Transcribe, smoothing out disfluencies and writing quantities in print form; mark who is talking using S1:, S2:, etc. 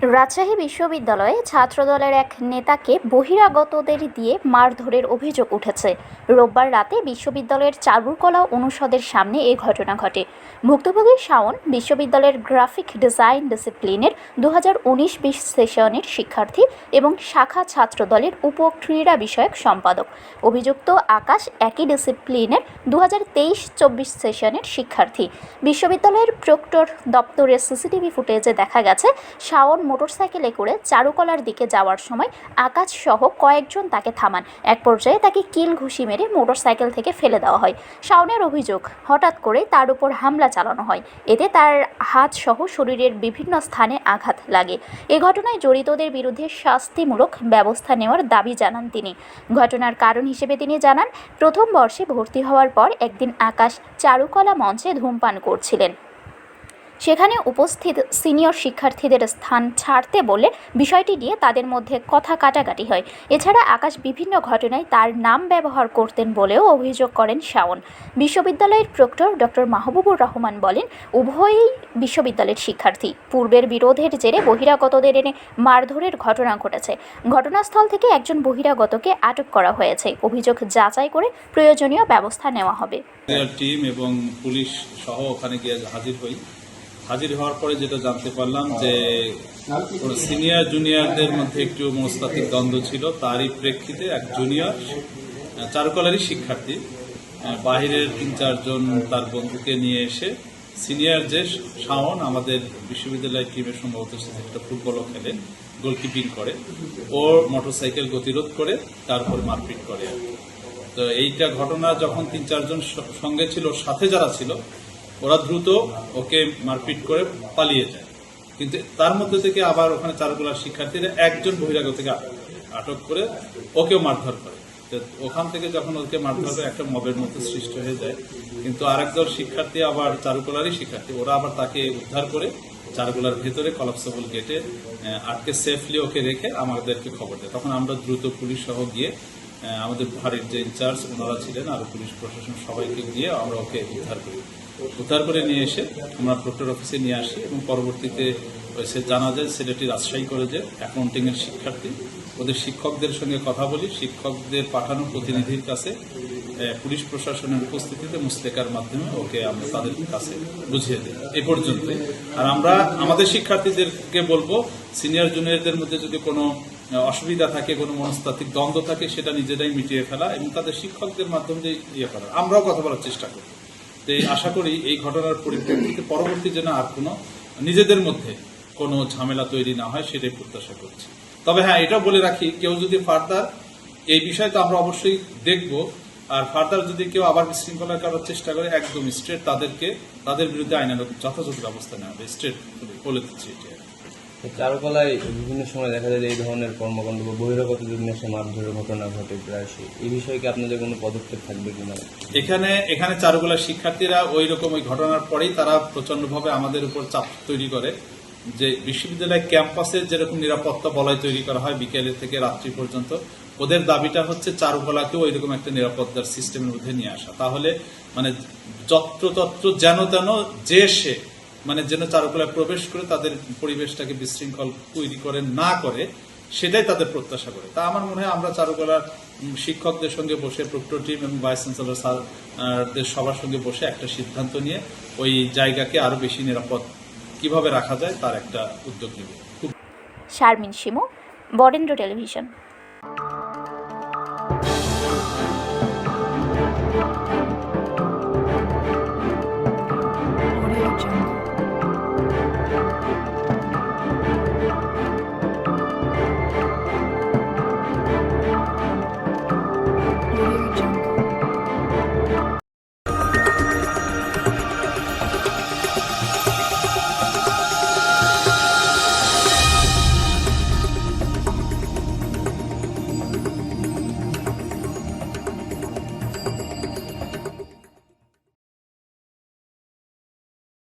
S1: রাজশাহী বিশ্ববিদ্যালয়ে ছাত্রদলের এক নেতাকে বহিরাগতদের দিয়ে মারধরের অভিযোগ উঠেছে। রোববার রাতে বিশ্ববিদ্যালয়ের চারুকলা অনুষদের সামনে এ ঘটনা ঘটে। ভুক্তভোগী শাওন বিশ্ববিদ্যালয়ের গ্রাফিক ডিজাইন ডিসিপ্লিনের 2019-20 সেশনের শিক্ষার্থী এবং শাখা ছাত্রদলের উপ ক্রীড়া বিষয়ক সম্পাদক। অভিযুক্ত আকাশ একই ডিসিপ্লিনের 2023-24 সেশনের শিক্ষার্থী। বিশ্ববিদ্যালয়ের প্রক্টর দপ্তরের সিসিটিভি ফুটেজে দেখা গেছে শাওন মোটরসাইকেলে করে চারুকলার দিকে যাওয়ার সময় আকাশ সহ কয়েকজন তাকে থামান। এক পর্যায়ে তাকে কিল ঘুষি মেরে মোটরসাইকেল থেকে ফেলে দেওয়া হয়। শাওনের অভিযোগ, হঠাৎ করে তার উপর হামলা চালানো হয়। এতে তার হাত সহ শরীরের বিভিন্ন স্থানে আঘাত লাগে। এ ঘটনায় জড়িতদের বিরুদ্ধে শাস্তিমূলক ব্যবস্থা নেওয়ার দাবি জানান তিনি। ঘটনার কারণ হিসেবে তিনি জানান, প্রথম বর্ষে ভর্তি হওয়ার পর একদিন আকাশ চারুকলা মঞ্চে ধূমপান করছিলেন। সেখানে উপস্থিত সিনিয়র শিক্ষার্থীদের স্থান ছাড়তে বলে বিষয়টি নিয়ে তাদের মধ্যে কথা কাটাকাটি হয়। এছাড়া আকাশ বিভিন্ন ঘটনায় তার নাম ব্যবহার করতেন বলেও অভিযোগ করেন শাওন। বিশ্ববিদ্যালয়ের প্রক্টর ডক্টর মাহবুবুর রহমান বলেন, উভয়ই বিশ্ববিদ্যালয়ের শিক্ষার্থী। পূর্বের বিরোধের জেরে বহিরাগতদের এনে মারধরের ঘটনা ঘটেছে। ঘটনাস্থল থেকে একজন বহিরাগতকে আটক করা হয়েছে। অভিযোগ যাচাই করে প্রয়োজনীয় ব্যবস্থা নেওয়া হবে।
S2: টিম এবং পুলিশ সহ ওখানে গিয়ে হাজির হওয়ার পরে যেটা জানতে পারলাম যে সিনিয়র জুনিয়রদের মধ্যে একটু মনস্তাত্ত্বিক দ্বন্দ্ব ছিল। তারই প্রেক্ষিতে এক জুনিয়র চারুকলারই শিক্ষার্থী বাহিরের 3-4 জন তার বন্ধুকে নিয়ে এসে সিনিয়র যে শাওন আমাদের বিশ্ববিদ্যালয়ের টিমের সম্ভবত একটা ফুটবলও খেলে, গোলকিপিং করে, ওর মোটরসাইকেল গতিরোধ করে তারপরে মারপিট করে। তো এইটা ঘটনা যখন 3-4 জন সঙ্গে ছিল, সাথে যারা ছিল ওরা দ্রুত ওকে মারপিট করে পালিয়ে যায়। কিন্তু তার মধ্যে থেকে আবার ওখানে চারুকলার শিক্ষার্থীরা একজন বহিরাগতকে আটক করে ওকেও মারধর করে। ওখান থেকে যখন ওকে মারধর করে একটা মবের মতো সৃষ্টি হয়ে যায়। কিন্তু আরেকজন শিক্ষার্থী আবার চারুকলারই শিক্ষার্থী, ওরা আবার তাকে উদ্ধার করে চারুকলার ভেতরে কলাপসেবল গেটে আটকে সেফলি ওকে রেখে আমাদেরকে খবর দেয়। তখন আমরা দ্রুত পুলিশ সহ গিয়ে আমাদের ভারীর যে ইনচার্জ ওনারা ছিলেন আর পুলিশ প্রশাসন সবাইকে গিয়ে আমরা ওকে উদ্ধার করে নিয়ে এসে আমরা প্রক্টর অফিসে নিয়ে আসি এবং পরবর্তীতে সে জানা যায় ছেলেটি রাজশাহী কলেজের অ্যাকাউন্টিং এর শিক্ষার্থী। ওদের শিক্ষকদের সঙ্গে কথা বলি, শিক্ষকদের পাঠানো প্রতিনিধির কাছে পুলিশ প্রশাসনের উপস্থিতিতে মুসলেকার মাধ্যমে ওকে আমরা তাদের কাছে বুঝিয়ে দিই। এ পর্যন্তই। আর আমরা আমাদের শিক্ষার্থীদেরকে বলবো, সিনিয়র জুনিয়রদের মধ্যে যদি কোনো অসুবিধা থাকে, কোনো মনস্তাত্ত্বিক দ্বন্দ্ব থাকে, সেটা নিজেরাই মিটিয়ে ফেলা এবং তাদের শিক্ষকদের মাধ্যমে করা। আমরাও কথা বলার চেষ্টা করি। তো আশা করি এই ঘটনার পরিপ্রেক্ষিতে পরবর্তী যেন আর কোনো নিজেদের মধ্যে কোনো ঝামেলা তৈরি না হয় সেটাই প্রত্যাশা করছি। তবে হ্যাঁ, এটাও বলে রাখি, কেউ যদি ফার্দার এই বিষয়টা আমরা অবশ্যই দেখব, আর ফার্দার যদি কেউ আবার বিশৃঙ্খলা করার চেষ্টা করে একদম স্ট্রেট তাদের বিরুদ্ধে আইনানুগ যথাযথ ব্যবস্থা নেওয়া হবে। স্ট্রেট বলে দিচ্ছি।
S3: চারুকলায় বিভিন্ন সময় দেখা যায় যে এই ধরনের কর্মকাণ্ড বা বহিরাগতদের নেশে মারধরের ঘটনা ঘটে প্রায়শই। এই বিষয়ে কি আপনাদের কোনো পদক্ষেপ থাকবে কিনা?
S2: এখানে চারুকলার শিক্ষার্থীরা ওই ঘটনার পরেই তারা প্রচন্ডভাবে আমাদের উপর চাপ তৈরি করে যে বিশ্ববিদ্যালয় ক্যাম্পাসে যেরকম নিরাপত্তা বলয় তৈরি করা হয় বিকেলে থেকে রাত্রি পর্যন্ত, ওদের দাবিটা হচ্ছে চারুকলাকেও ওইরকম একটা নিরাপত্তার সিস্টেমের মধ্যে নিয়ে আসা। তাহলে মানে যত্রতত্র যেন তেন যে সে যেন চারুকলায় প্রবেশ করে তাদের পরিবেশটাকে বিশৃঙ্খল তৈরি করে না করে, সেটাই তাদের প্রত্যাশা করে। তা আমার মনে হয় আমরা চারুকলার শিক্ষকদের সঙ্গে বসে, প্রক্টর টিম এবং ভাইস চ্যান্সেলর স্যারদের সবার সঙ্গে বসে একটা সিদ্ধান্ত নিয়ে ওই জায়গাকে আরো বেশি নিরাপদ কিভাবে রাখা যায় তার একটা উদ্যোগ নেব।
S1: শারমিন শিমু, বরেন্দ্র টেলিভিশন।